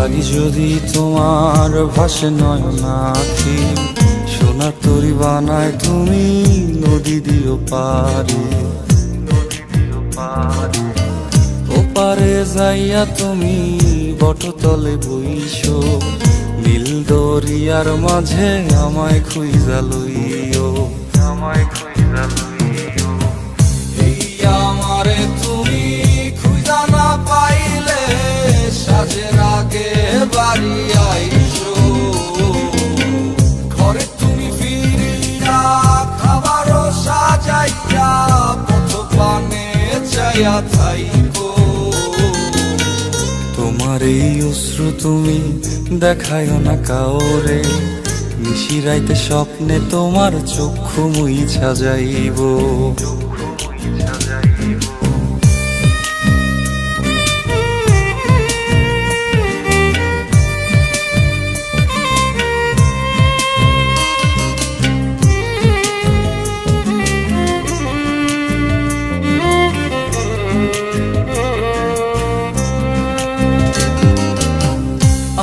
লাগি যদি তোমার ভাসে নয়নাখি, সোনার তরি বানায় তুমি নদী দিও পারে। ওপারে যাইয়া তুমি বটতলে বইসো, নীল দরিয়ার মাঝে আমায় খুঁজা লইও, আমায় খুঁজা লইও। এই আমারে তুমি খুঁজা না পাইলে সাজের আগে বাড়ি আইসো, ঘরে তুমি ফিরিয়া খাবারও সাজাইয়া পথ পানে চাইয়া থাইকো। তোমার এই অশ্রু তুমি দেখায়ও না কাউরে, নিশিরাইতে স্বপ্নে তোমার চক্ষু মুইছা যাইব।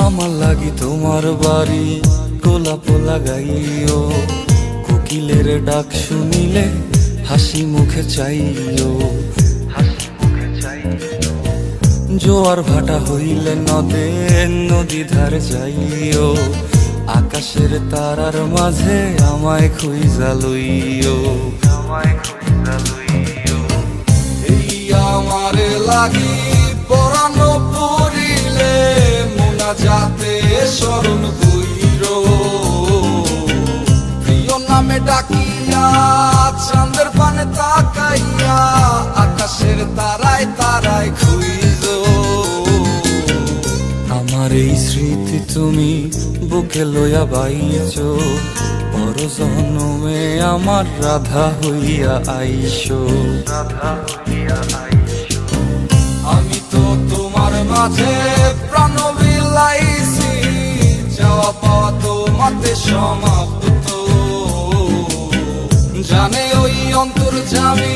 আমার লাগি তোমার বাড়ি গোলাপ লাগাইও, কোকিলের ডাক শুনিলে হাসি মুখে চাইও, জোয়ার ভাটা হইলে নদে নদী ধারে যাইও, আকাশের তারার মাঝে আমায় খুঁজা লইও, আমায় খুঁজা লইও। এই আমারে লাগি পরানো পড়িলে যাতে স্মরণ কইরো, প্রিয় নামে ডাকিয়া চাঁদের পানে তাকাইয়া আকাশের তারায় তারায় খুঁজো। আমার এই স্মৃতি তুমি বুকে লইয়া বাইছো, পর জন্মে আমার রাধা হইয়া আইসো, রাধা হইয়া আইসো। আমি তো তোমার মাঝে প্রাণ বিলাইছি, যাওয়া পাওয়া তোমাতে সমাপ্ত, জানে ওই অন্তর্যামী